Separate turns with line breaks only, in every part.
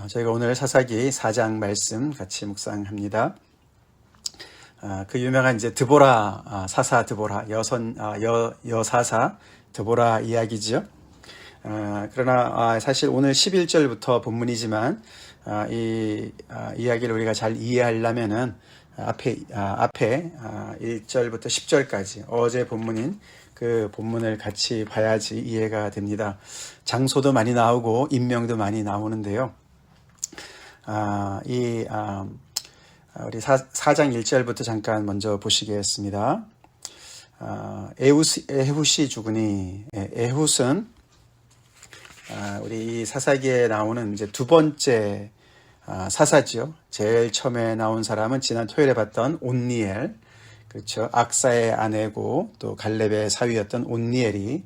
저희가 오늘 사사기 4장 말씀 같이 묵상합니다. 그 유명한 이제 드보라, 사사 드보라, 여사사 드보라 이야기죠. 그러나 사실 오늘 11절부터 본문이지만 이 이야기를 우리가 잘 이해하려면은 앞에 1절부터 10절까지 어제 본문인 그 본문을 같이 봐야지 이해가 됩니다. 장소도 많이 나오고 인명도 많이 나오는데요. 우리 4장 1절부터 잠깐 먼저 보시겠습니다. 에훗이 죽으니, 에훗은 우리 이 사사기에 나오는 이제 두 번째 사사지요. 제일 처음에 나온 사람은 지난 토요일에 봤던 온니엘, 그렇죠. 악사의 아내고 또 갈렙의 사위였던 온니엘이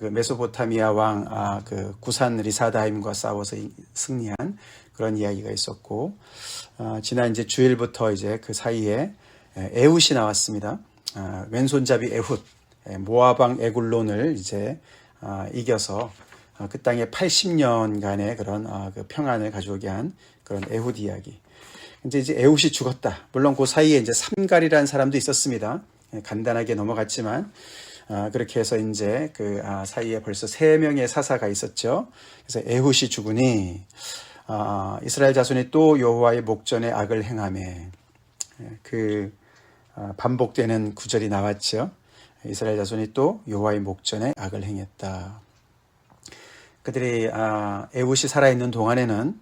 그 메소포타미아 왕 그 구산 리사다임과 싸워서 승리한 그런 이야기가 있었고, 지난 이제 주일부터 이제 그 사이에 에훗이 나왔습니다. 왼손잡이 에훗, 모압 왕 에굴론을 이제 이겨서 그 땅에 80년간의 그런 그 평안을 가져오게 한 그런 에훗 이야기. 이제 에훗이 죽었다. 물론 그 사이에 이제 삼갈이라는 사람도 있었습니다. 간단하게 넘어갔지만, 그렇게 해서 이제 그 사이에 벌써 3명의 사사가 있었죠. 그래서 에훗이 죽으니, 이스라엘 자손이 또 여호와의 목전에 악을 행하매, 그 반복되는 구절이 나왔죠. 이스라엘 자손이 또 여호와의 목전에 악을 행했다. 그들이 에훗이 살아있는 동안에는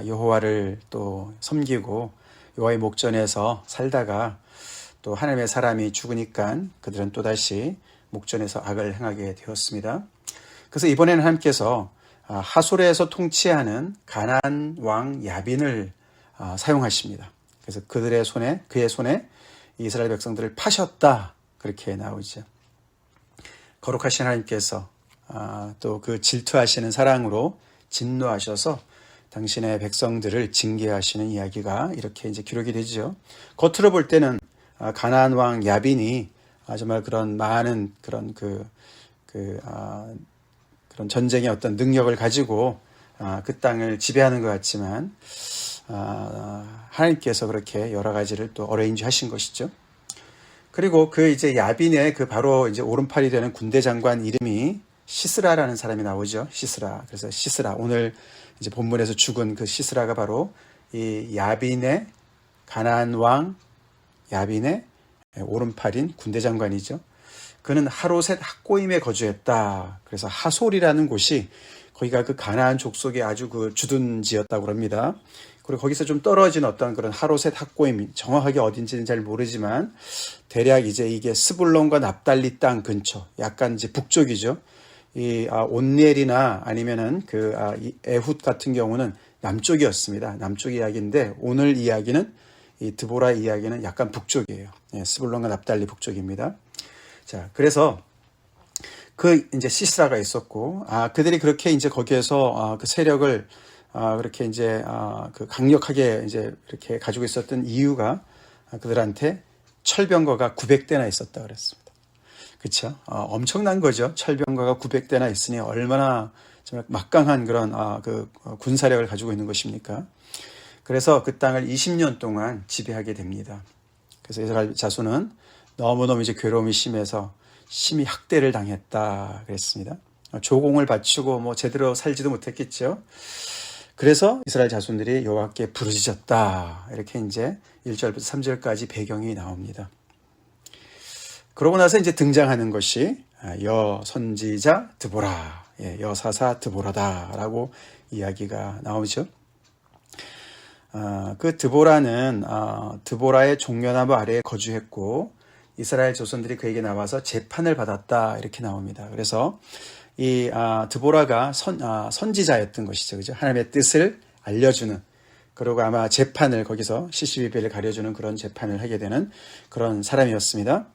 여호와를 또 섬기고 여호와의 목전에서 살다가 또 하나님의 사람이 죽으니까 그들은 또다시 목전에서 악을 행하게 되었습니다. 그래서 이번에는 하나님께서 하솔에서 통치하는 가나안 왕 야빈을 사용하십니다. 그래서 그의 손에 이스라엘 백성들을 파셨다, 그렇게 나오죠. 거룩하신 하나님께서 또 그 질투하시는 사랑으로 진노하셔서 당신의 백성들을 징계하시는 이야기가 이렇게 이제 기록이 되죠. 겉으로 볼 때는 가나안 왕 야빈이 정말 그런 많은 그런 그런 전쟁의 어떤 능력을 가지고 그 땅을 지배하는 것 같지만, 하나님께서 그렇게 여러 가지를 또 어레인지 하신 것이죠. 그리고 그 이제 야빈의 그 바로 이제 오른팔이 되는 군대 장관 이름이 시스라라는 사람이 나오죠. 시스라. 그래서 시스라, 오늘 이제 본문에서 죽은 그 시스라가 바로 이 야빈의, 가나안 왕 야빈의 오른팔인 군대 장관이죠. 그는 하롯셋 학고임에 거주했다. 그래서 하솔이라는 곳이 거기가 그 가나안 족속의 아주 그 주둔지였다고 합니다. 그리고 거기서 좀 떨어진 어떤 그런 하롯셋 학고임, 정확하게 어딘지는 잘 모르지만 대략 이제 이게 스불론과 납달리 땅 근처, 약간 이제 북쪽이죠. 이 온니엘이나 아니면은 이 에훗 같은 경우는 남쪽이었습니다. 남쪽 이야기인데 오늘 이야기는 이 드보라 이야기는 약간 북쪽이에요. 스불론과 납달리 북쪽입니다. 자, 그래서 그 이제 시스라가 있었고, 그들이 그렇게 이제 거기에서 그 세력을 그렇게 이제 그 강력하게 이제 이렇게 가지고 있었던 이유가 그들한테 철병거가 900대나 있었다 그랬습니다. 그렇죠? 엄청난 거죠. 철병거가 900대나 있으니 얼마나 정말 막강한 그런 그 군사력을 가지고 있는 것입니까? 그래서 그 땅을 20년 동안 지배하게 됩니다. 그래서 이스라엘 자손은 너무너무 이제 괴로움이 심해서 심히 학대를 당했다 그랬습니다. 조공을 바치고 뭐 제대로 살지도 못했겠죠. 그래서 이스라엘 자손들이 여호와께 부르짖었다, 이렇게 이제 1절부터 3절까지 배경이 나옵니다. 그러고 나서 이제 등장하는 것이 여선지자 드보라, 여사사 드보라다라고 이야기가 나오죠. 그 드보라는 드보라의 종려나무 아래에 거주했고 이스라엘 조선들이 그에게 나와서 재판을 받았다, 이렇게 나옵니다. 그래서 이 드보라가 선지자였던 것이죠, 그죠? 하나님의 뜻을 알려주는, 그리고 아마 재판을 거기서 시시비비를 가려주는 그런 재판을 하게 되는 그런 사람이었습니다.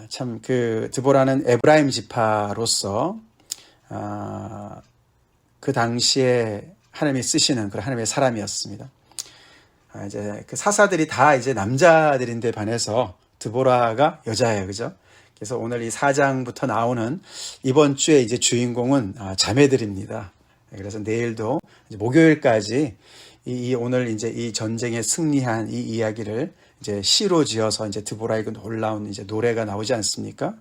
참 그 드보라는 에브라임 지파로서 그 당시에 하나님이 쓰시는 그런 하나님의 사람이었습니다. 이제 그 사사들이 다 이제 남자들인데 반해서 드보라가 여자예요, 그죠? 그래서 오늘 이 4장부터 나오는 이번 주에 이제 주인공은 자매들입니다. 그래서 내일도 이제 목요일까지 오늘 이제 이 전쟁에 승리한 이 이야기를 이제 시로 지어서 이제 드보라의 그 놀라운 이제 노래가 나오지 않습니까?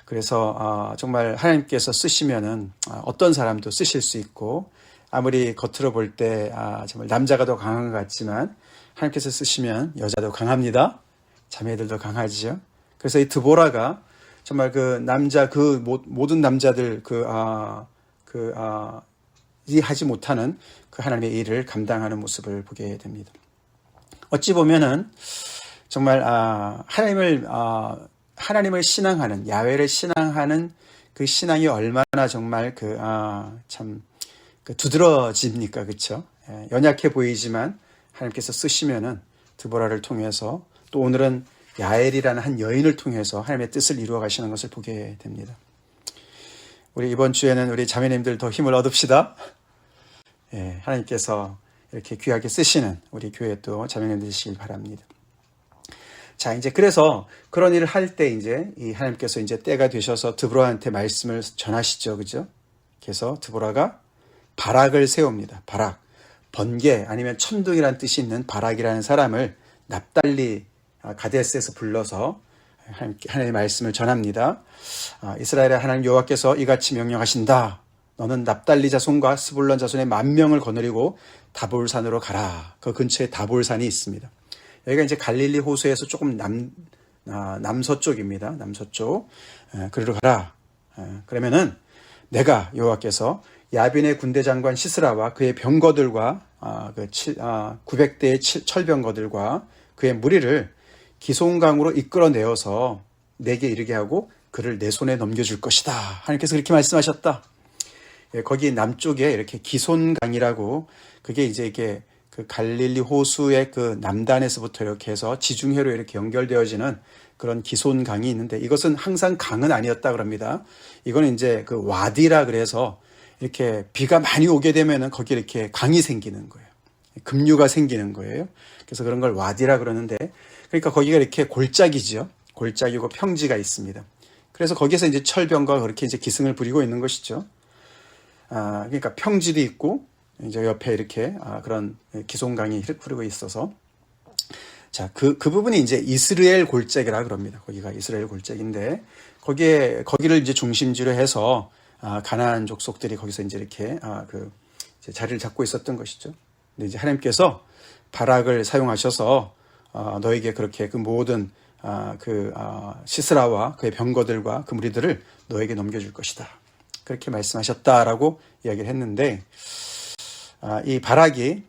그래서 정말 하나님께서 쓰시면은 어떤 사람도 쓰실 수 있고, 아무리 겉으로 볼 때 정말 남자가 더 강한 것 같지만 하나님께서 쓰시면 여자도 강합니다. 자매들도 강하지요. 그래서 이 드보라가 정말 그 남자, 그 모든 남자들 이 하지 못하는 그 하나님의 일을 감당하는 모습을 보게 됩니다. 어찌 보면은 정말 하나님을 신앙하는, 야훼를 신앙하는 그 신앙이 얼마나 정말 참 두드러집니까, 그렇죠? 연약해 보이지만 하나님께서 쓰시면은 드보라를 통해서, 또 오늘은 야엘이라는 한 여인을 통해서 하나님의 뜻을 이루어 가시는 것을 보게 됩니다. 우리 이번 주에는 우리 자매님들 더 힘을 얻읍시다. 하나님께서 이렇게 귀하게 쓰시는 우리 교회 또 자매님들 되시길 바랍니다. 자, 이제 그래서 그런 일을 할 때 이제 이 하나님께서 이제 때가 되셔서 드보라한테 말씀을 전하시죠, 그죠? 그래서 드보라가 바락을 세웁니다. 바락, 번개 아니면 천둥이라는 뜻이 있는 바락이라는 사람을 납달리 가데스에서 불러서 하나님의 말씀을 전합니다. 이스라엘의 하나님 여호와께서 이같이 명령하신다. 너는 납달리 자손과 스불론 자손의 10,000명을 거느리고 다볼산으로 가라. 그 근처에 다볼산이 있습니다. 여기가 이제 갈릴리 호수에서 조금 남서쪽입니다. 남서쪽. 그리로 가라. 그러면은 내가 여호와께서 야빈의 군대 장관 시스라와 그의 병거들과 900대의 철병거들과 그의 무리를 기송강으로 이끌어내어서 내게 이르게 하고 그를 내 손에 넘겨줄 것이다. 하나님께서 그렇게 말씀하셨다. 거기 남쪽에 이렇게 기손강이라고, 그게 이제 이게 그 갈릴리 호수의 그 남단에서부터 이렇게 해서 지중해로 이렇게 연결되어지는 그런 기손강이 있는데, 이것은 항상 강은 아니었다 그럽니다. 이거는 이제 그 와디라 그래서 이렇게 비가 많이 오게 되면은 거기 이렇게 강이 생기는 거예요. 급류가 생기는 거예요. 그래서 그런 걸 와디라 그러는데, 그러니까 거기가 이렇게 골짜기죠. 골짜기고 평지가 있습니다. 그래서 거기서 이제 철병과 그렇게 이제 기승을 부리고 있는 것이죠. 그러니까 평지도 있고 이제 옆에 이렇게 그런 기송강이 흐르고 있어서, 자, 그 부분이 이제 이스라엘 골짜기라 그럽니다. 거기가 이스라엘 골짜기인데, 거기를 이제 중심지로 해서 가나안 족속들이 거기서 이제 이렇게 이제 자리를 잡고 있었던 것이죠. 근데 이제 하나님께서 바락을 사용하셔서 너에게 그렇게 그 모든 시스라와 그의 병거들과 그 무리들을 너에게 넘겨줄 것이다. 그렇게 말씀하셨다라고 이야기를 했는데, 이 바락이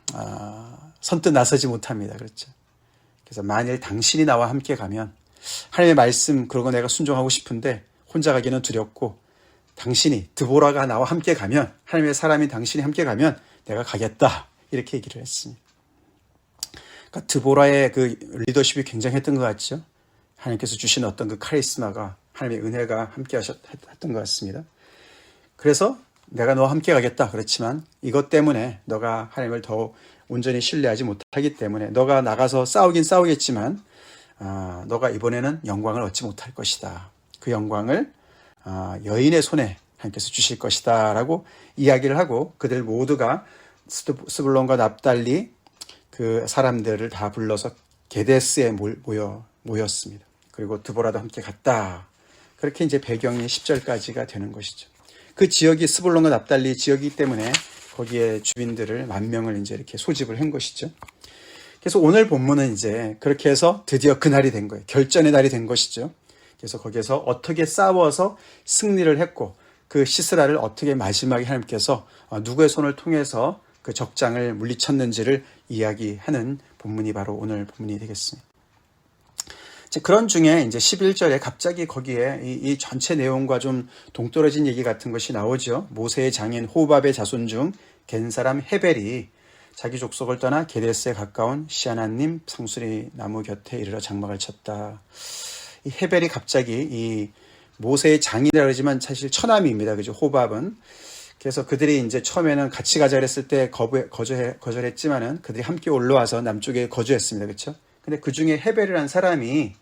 선뜻 나서지 못합니다. 그렇죠. 그래서 만일 당신이 나와 함께 가면, 하나님의 말씀 그러고 내가 순종하고 싶은데 혼자 가기는 두렵고, 당신이 드보라가 나와 함께 가면, 하나님의 사람이 당신이 함께 가면 내가 가겠다. 이렇게 얘기를 했습니다. 그러니까 드보라의 그 리더십이 굉장했던 것 같죠. 하나님께서 주신 어떤 그 카리스마가, 하나님의 은혜가 함께 했던 것 같습니다. 그래서 내가 너와 함께 가겠다. 그렇지만 이것 때문에 너가 하나님을 더 온전히 신뢰하지 못하기 때문에 너가 나가서 싸우긴 싸우겠지만 너가 이번에는 영광을 얻지 못할 것이다. 그 영광을 여인의 손에 하나님께서 주실 것이다 라고 이야기를 하고, 그들 모두가 스불론과 납달리 그 사람들을 다 불러서 게데스에 모였습니다. 그리고 드보라도 함께 갔다. 그렇게 이제 배경이 10절까지가 되는 것이죠. 그 지역이 스불론과 납달리 지역이기 때문에 거기에 주민들을 10,000명을 이제 이렇게 소집을 한 것이죠. 그래서 오늘 본문은 이제 그렇게 해서 드디어 그날이 된 거예요. 결전의 날이 된 것이죠. 그래서 거기에서 어떻게 싸워서 승리를 했고, 그 시스라를 어떻게 마지막에 하나님께서 누구의 손을 통해서 그 적장을 물리쳤는지를 이야기하는 본문이 바로 오늘 본문이 되겠습니다. 그런 중에 이제 11절에 갑자기 거기에 이 전체 내용과 좀 동떨어진 얘기 같은 것이 나오죠. 모세의 장인 호밥의 자손 중 겐 사람 헤벨이 자기 족속을 떠나 게데스에 가까운 시아나님 상수리 나무 곁에 이르러 장막을 쳤다. 이 헤벨이 갑자기 이 모세의 장이라 그러지만 사실 처남입니다. 그죠? 호밥은. 그래서 그들이 이제 처음에는 같이 가자 그랬을 때 거절했지만은 그들이 함께 올라와서 남쪽에 거주했습니다. 그렇죠? 근데 그 중에 헤벨이라는 사람이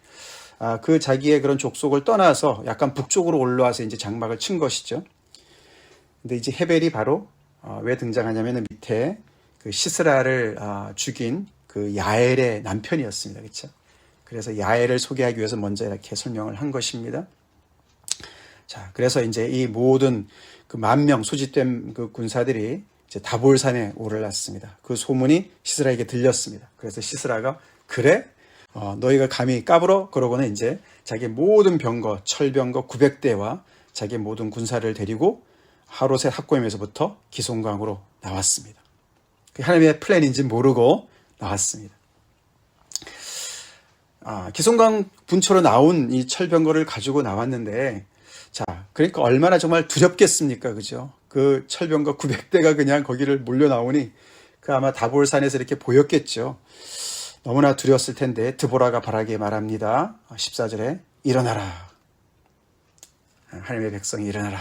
그 자기의 그런 족속을 떠나서 약간 북쪽으로 올라와서 이제 장막을 친 것이죠. 근데 이제 헤벨이 바로 왜 등장하냐면 밑에 그 시스라를 죽인 그 야엘의 남편이었습니다. 그렇죠? 그래서 야엘을 소개하기 위해서 먼저 이렇게 설명을 한 것입니다. 자, 그래서 이제 이 모든 그 10,000명 소집된 그 군사들이 이제 다볼산에 오르렀습니다. 그 소문이 시스라에게 들렸습니다. 그래서 시스라가 그래? 너희가 감히 까불어? 그러고는 이제 자기 모든 병거, 철병거 900대와 자기 모든 군사를 데리고 하로셋 학고임에서부터 기송강으로 나왔습니다. 하나님의 플랜인지 모르고 나왔습니다. 기송강 분초로 나온 이 철병거를 가지고 나왔는데, 자, 그러니까 얼마나 정말 두렵겠습니까? 그죠? 그 철병거 900대가 그냥 거기를 몰려 나오니 그 아마 다볼산에서 이렇게 보였겠죠. 너무나 두려웠을 텐데 드보라가 바라게 말합니다. 14절에 일어나라. 하나님의 백성이 일어나라.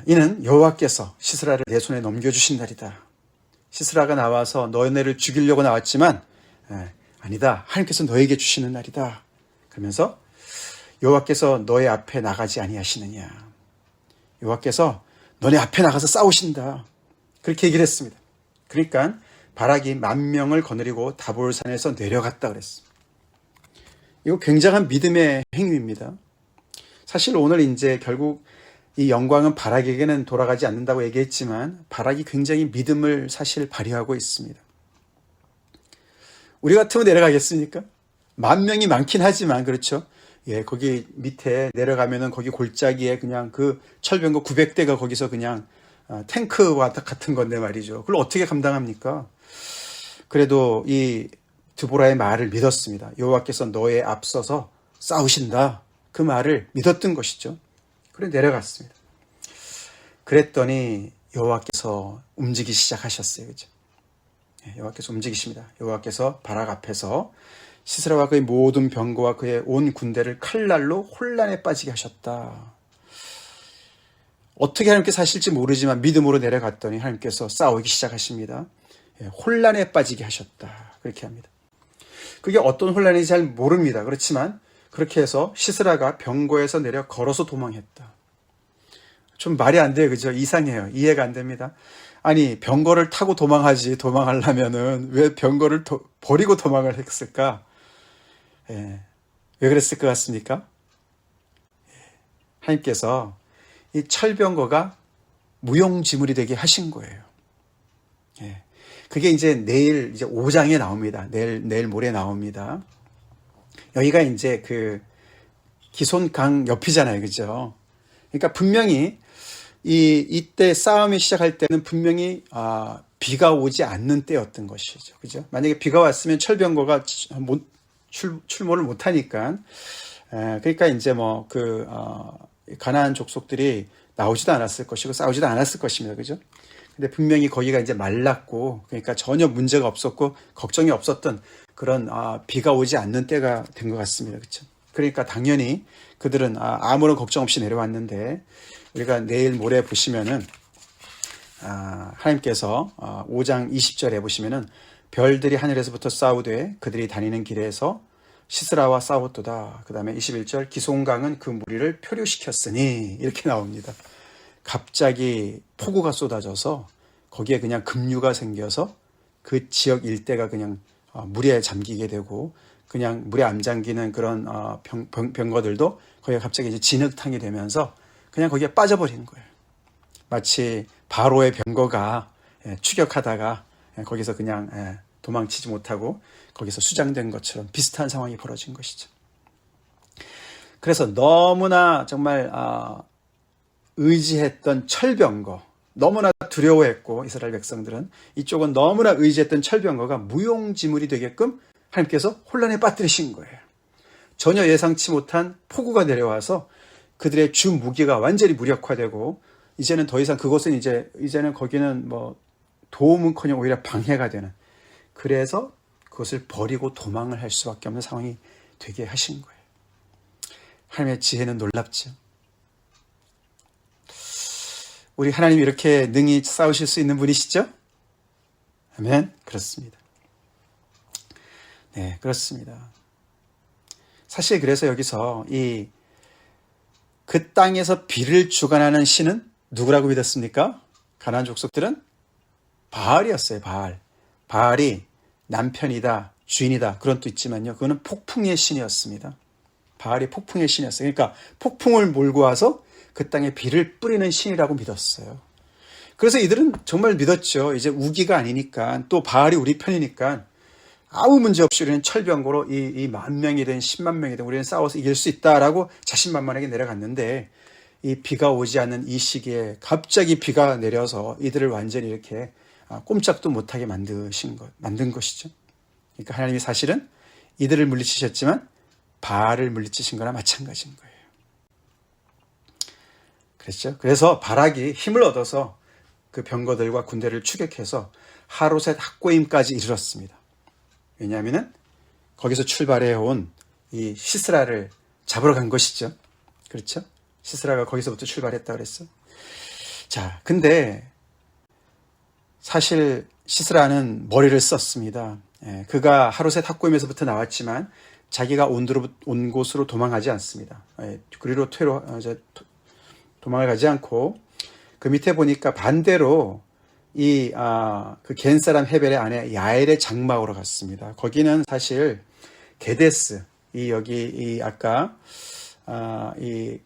이는 여호와께서 시스라를 내 손에 넘겨주신 날이다. 시스라가 나와서 너네를 죽이려고 나왔지만 아니다. 하나님께서 너에게 주시는 날이다. 그러면서 여호와께서 너의 앞에 나가지 아니하시느냐. 여호와께서 너네 앞에 나가서 싸우신다. 그렇게 얘기를 했습니다. 그러니까 바락이 10,000명을 거느리고 다볼산에서 내려갔다 그랬습니다. 이거 굉장한 믿음의 행위입니다. 사실 오늘 이제 결국 이 영광은 바락에게는 돌아가지 않는다고 얘기했지만 바락이 굉장히 믿음을 사실 발휘하고 있습니다. 우리 같으면 내려가겠습니까? 10,000명이 많긴 하지만 그렇죠. 예, 거기 밑에 내려가면은 거기 골짜기에 그냥 그 철병거 900대가 거기서 그냥 탱크와 같은 건데 말이죠. 그걸 어떻게 감당합니까? 그래도 이 드보라의 말을 믿었습니다. 여호와께서 너의 앞서서 싸우신다. 그 말을 믿었던 것이죠. 그래 내려갔습니다. 그랬더니 여호와께서 움직이기 시작하셨어요. 그죠? 여호와께서 움직이십니다. 여호와께서 바락 앞에서 시스라와 그의 모든 병거와 그의 온 군대를 칼날로 혼란에 빠지게 하셨다. 어떻게 하나님께서 하실지 모르지만 믿음으로 내려갔더니 하나님께서 싸우기 시작하십니다. 혼란에 빠지게 하셨다. 그렇게 합니다. 그게 어떤 혼란인지 잘 모릅니다. 그렇지만 그렇게 해서 시스라가 병거에서 내려 걸어서 도망했다. 좀 말이 안 돼요. 그죠? 이상해요. 이해가 안 됩니다. 아니 병거를 타고 도망하지 도망하려면은 왜 병거를 버리고 도망을 했을까? 왜 그랬을 것 같습니까? 하나님께서 이 철병거가 무용지물이 되게 하신 거예요. 그게 이제 내일 이제 5장에 나옵니다. 내일 모레 나옵니다. 여기가 이제 그 기손강 옆이잖아요. 그죠? 그러니까 분명히 이때 싸움이 시작할 때는 분명히 비가 오지 않는 때였던 것이죠. 그죠? 만약에 비가 왔으면 철병거가 출몰을 못 하니까 그러니까 이제 뭐 가나안 족속들이 나오지도 않았을 것이고 싸우지도 않았을 것입니다. 그죠? 근데 분명히 거기가 이제 말랐고 그러니까 전혀 문제가 없었고 걱정이 없었던 그런 비가 오지 않는 때가 된 것 같습니다. 그렇죠? 그러니까 당연히 그들은 아무런 걱정 없이 내려왔는데 우리가 내일 모레 보시면은 하나님께서 5장 20절에 보시면은 별들이 하늘에서부터 싸우되 그들이 다니는 길에서 시스라와 싸웠도다. 그 다음에 21절 기송강은 그 무리를 표류시켰으니 이렇게 나옵니다. 갑자기 폭우가 쏟아져서 거기에 그냥 급류가 생겨서 그 지역 일대가 그냥 물에 잠기게 되고 그냥 물에 안 잠기는 그런 병거들도 거기가 갑자기 이제 진흙탕이 되면서 그냥 거기에 빠져버리는 거예요. 마치 바로의 병거가 추격하다가 거기서 그냥 도망치지 못하고 거기서 수장된 것처럼 비슷한 상황이 벌어진 것이죠. 그래서 너무나 정말 의지했던 철병거, 너무나 두려워했고 이스라엘 백성들은 이쪽은 너무나 의지했던 철병거가 무용지물이 되게끔 하나님께서 혼란에 빠뜨리신 거예요. 전혀 예상치 못한 폭우가 내려와서 그들의 주 무기가 완전히 무력화되고 이제는 더 이상 그곳은 이제는 거기는 뭐 도움은커녕 오히려 방해가 되는, 그래서 그것을 버리고 도망을 할 수밖에 없는 상황이 되게 하신 거예요. 하나님의 지혜는 놀랍죠. 우리 하나님 이렇게 능히 싸우실 수 있는 분이시죠? 아멘. 그렇습니다. 네, 그렇습니다. 사실 그래서 여기서 그 땅에서 비를 주관하는 신은 누구라고 믿었습니까? 가나안 족속들은 바알이었어요. 바알. 바알이 남편이다, 주인이다 그런 뜻 있지만요. 그거는 폭풍의 신이었습니다. 바알이 폭풍의 신이었어요. 그러니까 폭풍을 몰고 와서 그 땅에 비를 뿌리는 신이라고 믿었어요. 그래서 이들은 정말 믿었죠. 이제 우기가 아니니까, 또 바알이 우리 편이니까 아무 문제 없이 우리는 철병거로 이 10,000명이든 100,000명이든 우리는 싸워서 이길 수 있다라고 자신만만하게 내려갔는데, 이 비가 오지 않는 이 시기에 갑자기 비가 내려서 이들을 완전히 이렇게 꼼짝도 못하게 만든 것이죠. 그러니까 하나님이 사실은 이들을 물리치셨지만 바알을 물리치신 거나 마찬가지인 거예요. 그랬죠. 그래서 바락이 힘을 얻어서 그 병거들과 군대를 추격해서 하롯의 학고임까지 이르렀습니다. 왜냐하면은 거기서 출발해 온 이 시스라를 잡으러 간 것이죠. 그렇죠? 시스라가 거기서부터 출발했다 그랬어. 자, 근데 사실 시스라는 머리를 썼습니다. 그가 하롯의 학고임에서부터 나왔지만 자기가 온 곳으로 도망하지 않습니다. 그리로 도망을 가지 않고 그 밑에 보니까 반대로 그 겐 사람 헤벨의 아내 야엘의 장막으로 갔습니다. 거기는 사실 게데스, 아까 이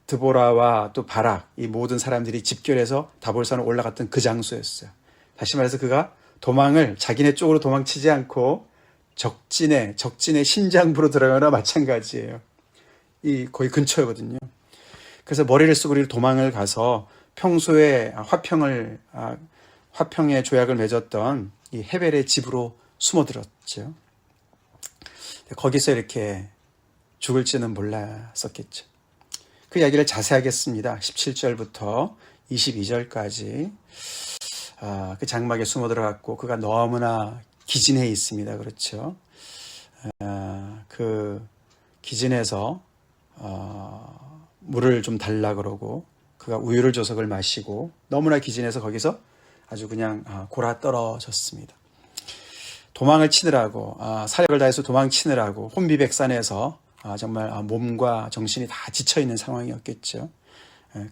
드보라와 또 바락, 이 모든 사람들이 집결해서 다볼산을 올라갔던 그 장소였어요. 다시 말해서 그가 자기네 쪽으로 도망치지 않고 적진의 신장부로 들어가거나 마찬가지예요. 거의 근처거든요. 그래서 머리를 쓰고 도망을 가서 평소에 화평의 조약을 맺었던 이 헤벨의 집으로 숨어들었죠. 거기서 이렇게 죽을지는 몰랐었겠죠. 그 이야기를 자세하게 씁니다. 17절부터 22절까지. 그 장막에 숨어 들어갔고 그가 너무나 기진해 있습니다. 그렇죠. 그 기진해서 물을 좀 달라 그러고 그가 우유를 줘서 그걸 마시고 너무나 기진해서 거기서 아주 그냥 골아 떨어졌습니다. 도망을 치느라고 사력을 다해서 도망치느라고 혼비백산해서 정말 몸과 정신이 다 지쳐있는 상황이었겠죠.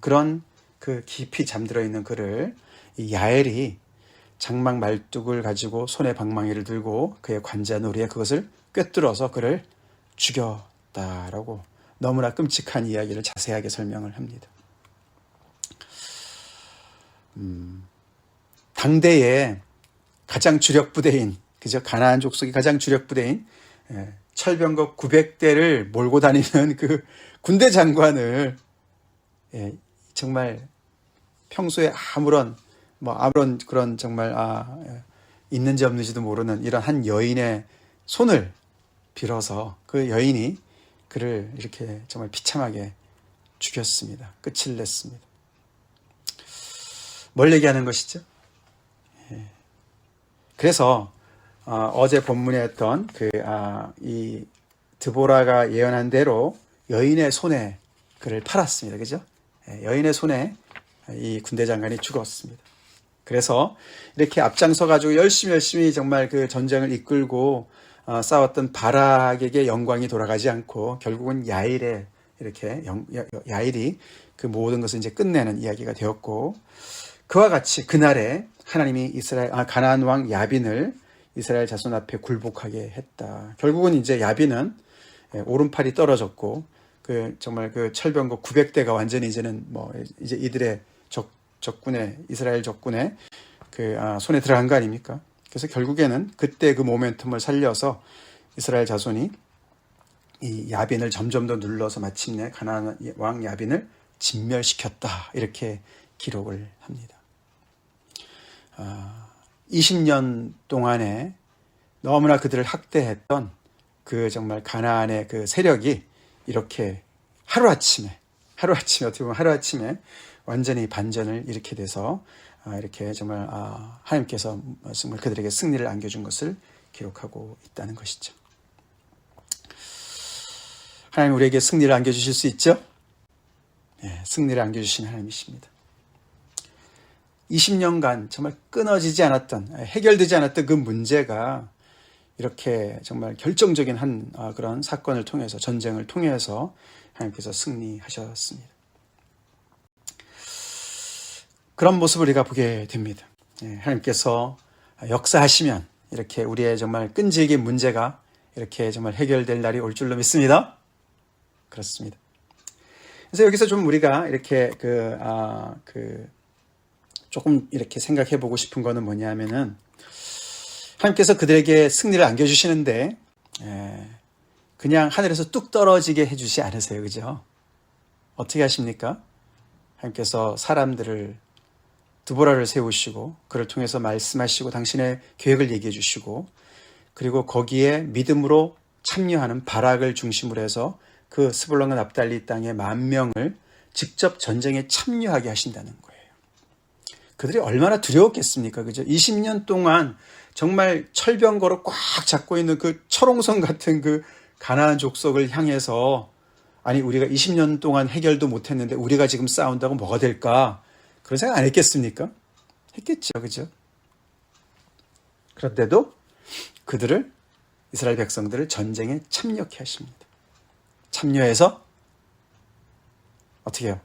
그런 그 깊이 잠들어 있는 그를 이 야엘이 장막 말뚝을 가지고 손에 방망이를 들고 그의 관자놀이에 그것을 꿰뚫어서 그를 죽였다라고 너무나 끔찍한 이야기를 자세하게 설명을 합니다. 당대의 가장 주력 부대인, 그죠? 가나안 족속이 가장 주력 부대인 철병거 900대를 몰고 다니는 그 군대 장관을 정말 평소에 아무런 그런 정말 있는지 없는지도 모르는 이런 한 여인의 손을 빌어서 그 여인이 그를 이렇게 정말 비참하게 죽였습니다. 끝을 냈습니다. 뭘 얘기하는 것이죠? 그래서 어제 본문에 했던 이 드보라가 예언한 대로 여인의 손에 그를 팔았습니다. 그죠? 여인의 손에 이 군대 장관이 죽었습니다. 그래서 이렇게 앞장서 가지고 열심히 정말 그 전쟁을 이끌고 싸웠던 바락에게 영광이 돌아가지 않고 결국은 야일이 그 모든 것을 이제 끝내는 이야기가 되었고, 그와 같이 그날에 하나님이 가나안 왕 야빈을 이스라엘 자손 앞에 굴복하게 했다. 결국은 이제 야빈은 오른팔이 떨어졌고 정말 그 철병거 900대가 완전히 이제는 이제 이들의 이스라엘 적군의 손에 들어간 거 아닙니까? 그래서 결국에는 그때 그 모멘텀을 살려서 이스라엘 자손이 이 야빈을 점점 더 눌러서 마침내 가나안 왕 야빈을 진멸시켰다. 이렇게 기록을 합니다. 20년 동안에 너무나 그들을 학대했던 그 정말 가나안의 그 세력이 이렇게 하루아침에 어떻게 보면 하루아침에 완전히 반전을 일으키게 돼서 이렇게 정말 하나님께서 정말 그들에게 승리를 안겨준 것을 기록하고 있다는 것이죠. 하나님 우리에게 승리를 안겨주실 수 있죠? 네, 승리를 안겨주신 하나님이십니다. 20년간 정말 끊어지지 않았던, 해결되지 않았던 그 문제가 이렇게 정말 결정적인 그런 사건을 통해서, 전쟁을 통해서 하나님께서 승리하셨습니다. 그런 모습을 우리가 보게 됩니다. 하나님께서 역사하시면 이렇게 우리의 정말 끈질긴 문제가 이렇게 정말 해결될 날이 올 줄로 믿습니다. 그렇습니다. 그래서 여기서 좀 우리가 이렇게 조금 이렇게 생각해 보고 싶은 거는 뭐냐면은 하나님께서 그들에게 승리를 안겨주시는데 그냥 하늘에서 뚝 떨어지게 해주지 않으세요. 그죠? 어떻게 하십니까? 하나님께서 사람들을 드보라를 세우시고 그를 통해서 말씀하시고 당신의 계획을 얘기해 주시고 그리고 거기에 믿음으로 참여하는 바락을 중심으로 해서 그 스불론과 납달리 땅의 10,000명을 직접 전쟁에 참여하게 하신다는 거예요. 그들이 얼마나 두려웠겠습니까? 그죠? 20년 동안 정말 철병거로 꽉 잡고 있는 그 철옹성 같은 그 가나안 족속을 향해서 아니 우리가 20년 동안 해결도 못했는데 우리가 지금 싸운다고 뭐가 될까? 그런 생각 안 했겠습니까? 했겠죠. 그죠? 그런데도 그들을 이스라엘 백성들을 전쟁에 참여케 하십니다. 참여해서 어떻게 해요?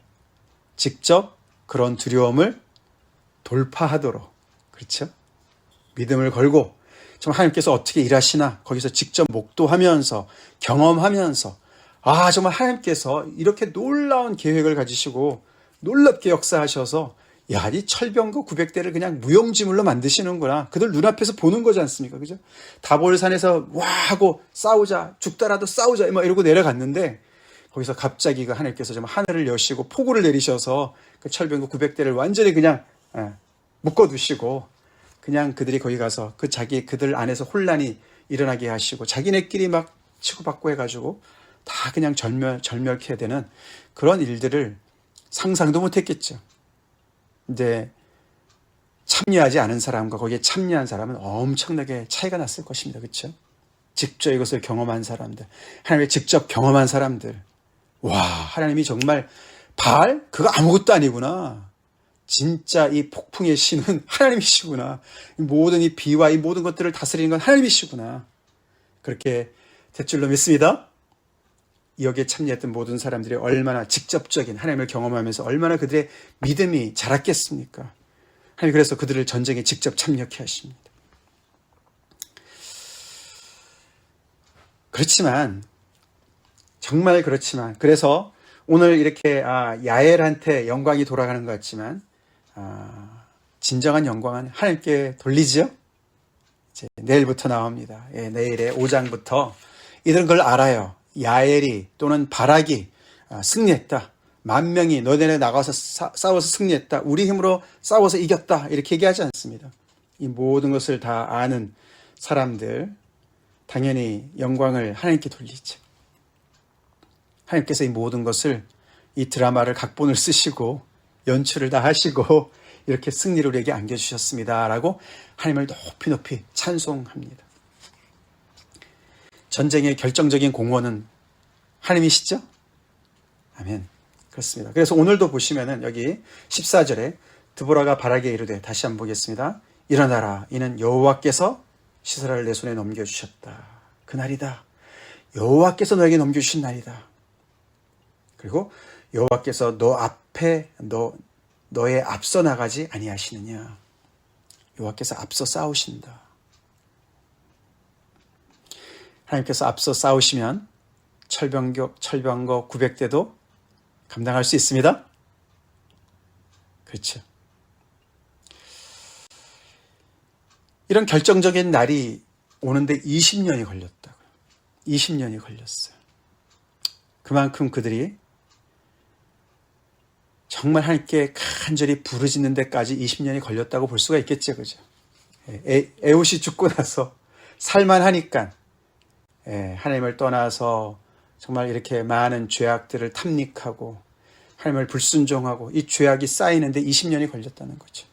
직접 그런 두려움을 돌파하도록 그렇죠? 믿음을 걸고 좀 하나님께서 어떻게 일하시나 거기서 직접 목도하면서 경험하면서 정말 하나님께서 이렇게 놀라운 계획을 가지시고 놀랍게 역사하셔서 이 철병거 900대를 그냥 무용지물로 만드시는구나. 그들 눈앞에서 보는 거지 않습니까? 그죠? 다볼산에서 와 하고 싸우자 죽더라도 싸우자 막 이러고 내려갔는데 거기서 갑자기 그 하나님께서 좀 하늘을 여시고 폭우를 내리셔서 그 철병거 900대를 완전히 그냥 묶어두시고 그냥 그들이 거기 가서 그들 안에서 혼란이 일어나게 하시고 자기네끼리 막 치고받고 해가지고 다 그냥 절멸케 되는 그런 일들을 상상도 못했겠죠. 이제 참여하지 않은 사람과 거기에 참여한 사람은 엄청나게 차이가 났을 것입니다. 그렇죠? 직접 이것을 경험한 사람들, 하나님의 직접 경험한 사람들, 와 하나님이 정말 바알? 그거 아무것도 아니구나. 진짜 이 폭풍의 신은 하나님이시구나. 모든 이 비와 이 모든 것들을 다스리는 건 하나님이시구나. 그렇게 될 줄로 믿습니다. 여기에 참여했던 모든 사람들이 얼마나 직접적인 하나님을 경험하면서 얼마나 그들의 믿음이 자랐겠습니까? 하나님 그래서 그들을 전쟁에 직접 참여케 하십니다. 그렇지만 정말 그렇지만 그래서 오늘 이렇게 야엘한테 영광이 돌아가는 것 같지만 진정한 영광은 하나님께 돌리죠. 이제 내일부터 나옵니다. 내일의 5장부터 이들은 그걸 알아요. 야엘이 또는 바락이 승리했다. 10,000명이 너네네 나가서 싸워서 승리했다. 우리 힘으로 싸워서 이겼다. 이렇게 얘기하지 않습니다. 이 모든 것을 다 아는 사람들 당연히 영광을 하나님께 돌리죠. 하나님께서 이 모든 것을 이 드라마를 각본을 쓰시고 연출을 다 하시고 이렇게 승리를 우리에게 안겨주셨습니다. 라고 하나님을 높이 높이 찬송합니다. 전쟁의 결정적인 공헌은 하나님이시죠? 아멘. 그렇습니다. 그래서 오늘도 보시면은 여기 14절에 드보라가 바락에 이르되 다시 한번 보겠습니다. 일어나라. 이는 여호와께서 시스라를 내 손에 넘겨주셨다. 그날이다. 여호와께서 너에게 넘겨주신 날이다. 그리고 여호와께서 너의 앞서 나가지 아니하시느냐. 여호와께서 앞서 싸우신다. 하나님께서 앞서 싸우시면 철병거 900대도 감당할 수 있습니다. 그렇죠. 이런 결정적인 날이 오는데 20년이 걸렸다고요. 20년이 걸렸어요. 그만큼 그들이 정말 하나님께 간절히 부르짖는 데까지 20년이 걸렸다고 볼 수가 있겠죠. 그죠? 에웃이 죽고 나서 살만하니까 하나님을 떠나서 정말 이렇게 많은 죄악들을 탐닉하고 하나님을 불순종하고 이 죄악이 쌓이는데 20년이 걸렸다는 거죠.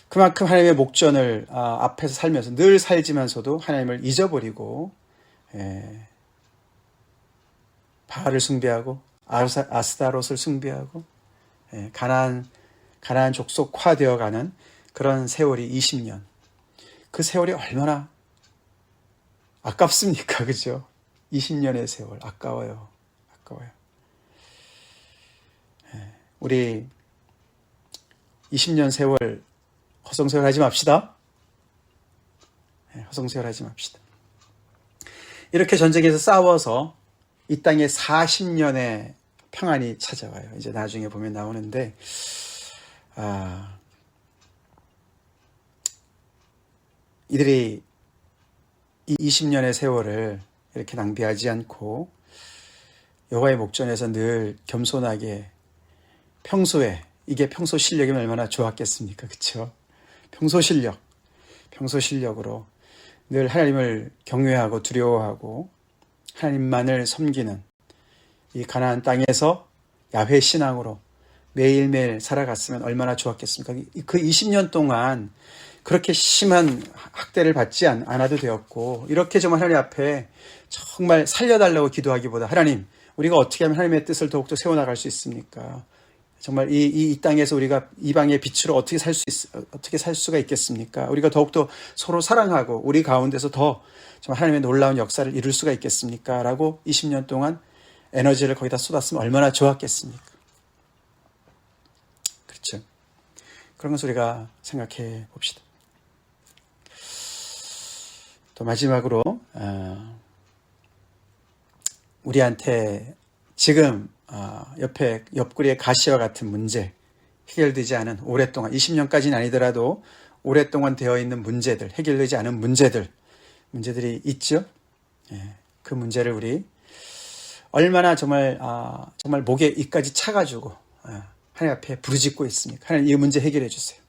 그만큼 하나님의 목전을 앞에서 살면서 늘 살지만서도 하나님을 잊어버리고 바알을 숭배하고 아스타롯을 숭배하고 가나안 족속화되어가는 그런 세월이 20년. 그 세월이 얼마나 아깝습니까? 그죠? 20년의 세월 아까워요. 우리 20년 세월 허송세월하지 맙시다. 허송세월하지 맙시다. 이렇게 전쟁에서 싸워서 이 땅에 40년의 평안이 찾아와요. 이제 나중에 보면 나오는데, 이들이 이 20년의 세월을 이렇게 낭비하지 않고 여호와의 목전에서 늘 겸손하게 평소에, 이게 평소 실력이면 얼마나 좋았겠습니까? 그렇죠? 평소 실력으로 늘 하나님을 경외하고 두려워하고 하나님만을 섬기는 이 가나안 땅에서 야훼 신앙으로 매일매일 살아갔으면 얼마나 좋았겠습니까? 그 20년 동안 그렇게 심한 학대를 받지 않아도 되었고, 이렇게 정말 하나님 앞에 정말 살려달라고 기도하기보다, 하나님, 우리가 어떻게 하면 하나님의 뜻을 더욱더 세워나갈 수 있습니까? 정말 이 땅에서 우리가 이방의 빛으로 어떻게 살 수가 있겠습니까? 우리가 더욱더 서로 사랑하고 우리 가운데서 더 정말 하나님의 놀라운 역사를 이룰 수가 있겠습니까? 라고 20년 동안 에너지를 거기다 쏟았으면 얼마나 좋았겠습니까? 그렇죠. 그런 것을 우리가 생각해 봅시다. 또 마지막으로 우리한테 지금 옆구리의 가시와 같은 문제, 해결되지 않은 오랫동안 20년까지는 아니더라도 오랫동안 되어 있는 문제들, 해결되지 않은 문제들이 있죠. 그 문제를 우리 얼마나 정말 목에 이까지 차가지고 하나님 앞에 부르짖고 있습니까? 하나님, 이 문제 해결해 주세요.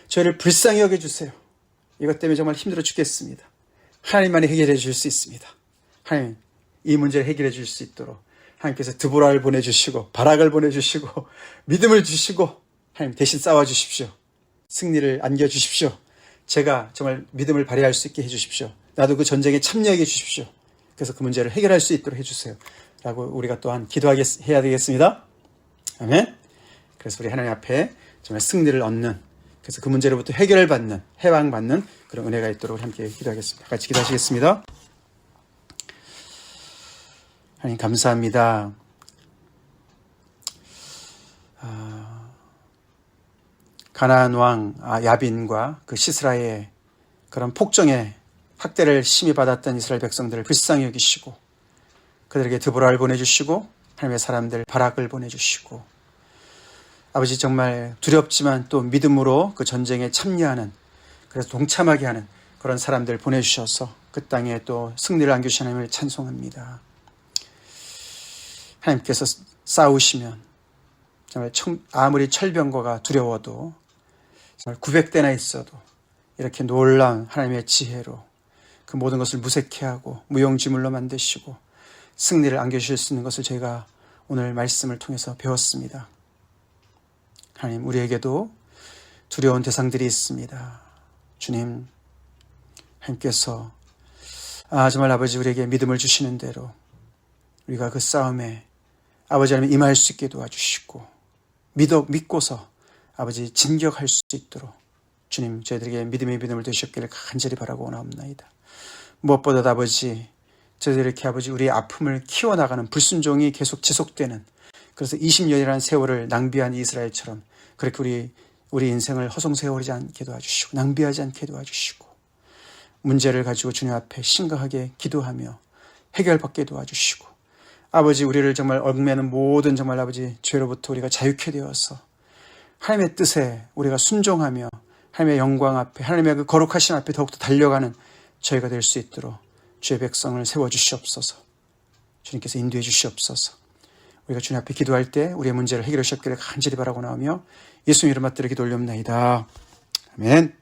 저희를 불쌍히 여겨 주세요. 이것 때문에 정말 힘들어 죽겠습니다. 하나님만이 해결해 줄 수 있습니다. 하나님, 이 문제를 해결해 줄 수 있도록 하나님께서 드보라를 보내주시고 바락을 보내주시고 믿음을 주시고 하나님 대신 싸워주십시오. 승리를 안겨주십시오. 제가 정말 믿음을 발휘할 수 있게 해주십시오. 나도 그 전쟁에 참여하게 해주십시오. 그래서 그 문제를 해결할 수 있도록 해주세요. 라고 우리가 또한 해야 되겠습니다. 아멘. 그래서 우리 하나님 앞에 정말 승리를 얻는, 그래서 그 문제로부터 해결을 받는, 해방받는 그런 은혜가 있도록 함께 기도하겠습니다. 같이 기도하시겠습니다. 하나님 감사합니다. 가나안 왕 야빈과 그 시스라의 그런 폭정의 학대를 심히 받았던 이스라엘 백성들을 불쌍히 여기시고 그들에게 드보라를 보내주시고 하나님의 사람들 바락을 보내주시고, 아버지 정말 두렵지만 또 믿음으로 그 전쟁에 참여하는, 그래서 동참하게 하는 그런 사람들 보내주셔서 그 땅에 또 승리를 안겨주신 하나님을 찬송합니다. 하나님께서 싸우시면 정말 아무리 철병거가 두려워도 정말 900대나 있어도 이렇게 놀라운 하나님의 지혜로 그 모든 것을 무색해 하고 무용지물로 만드시고 승리를 안겨주실 수 있는 것을 저희가 오늘 말씀을 통해서 배웠습니다. 하나님, 우리에게도 두려운 대상들이 있습니다. 주님, 하나님께서 정말 아버지 우리에게 믿음을 주시는 대로 우리가 그 싸움에 아버지 하나님 임할 수 있게 도와주시고 믿고서 아버지 진격할 수 있도록 주님 저희들에게 믿음의 믿음을 되셨기를 간절히 바라고 원하옵나이다. 무엇보다도 아버지 저희들 이렇게 아버지 우리의 아픔을 키워나가는 불순종이 계속 지속되는, 그래서 20년이라는 세월을 낭비한 이스라엘처럼 그렇게 우리 인생을 허송세월하지 않게 도와주시고 낭비하지 않게 도와주시고 문제를 가지고 주님 앞에 심각하게 기도하며 해결받게 도와주시고 아버지 우리를 정말 얽매는 모든 정말 아버지 죄로부터 우리가 자유케 되어서 하나님의 뜻에 우리가 순종하며 하나님의 영광 앞에 하나님의 그 거룩하신 앞에 더욱더 달려가는 저희가 될 수 있도록 주의 백성을 세워주시옵소서. 주님께서 인도해 주시옵소서. 우리가 주님 앞에 기도할 때 우리의 문제를 해결해 주셨기를 간절히 바라고 나오며 예수님 이름 받들어 기도 올려옵나이다. 아멘.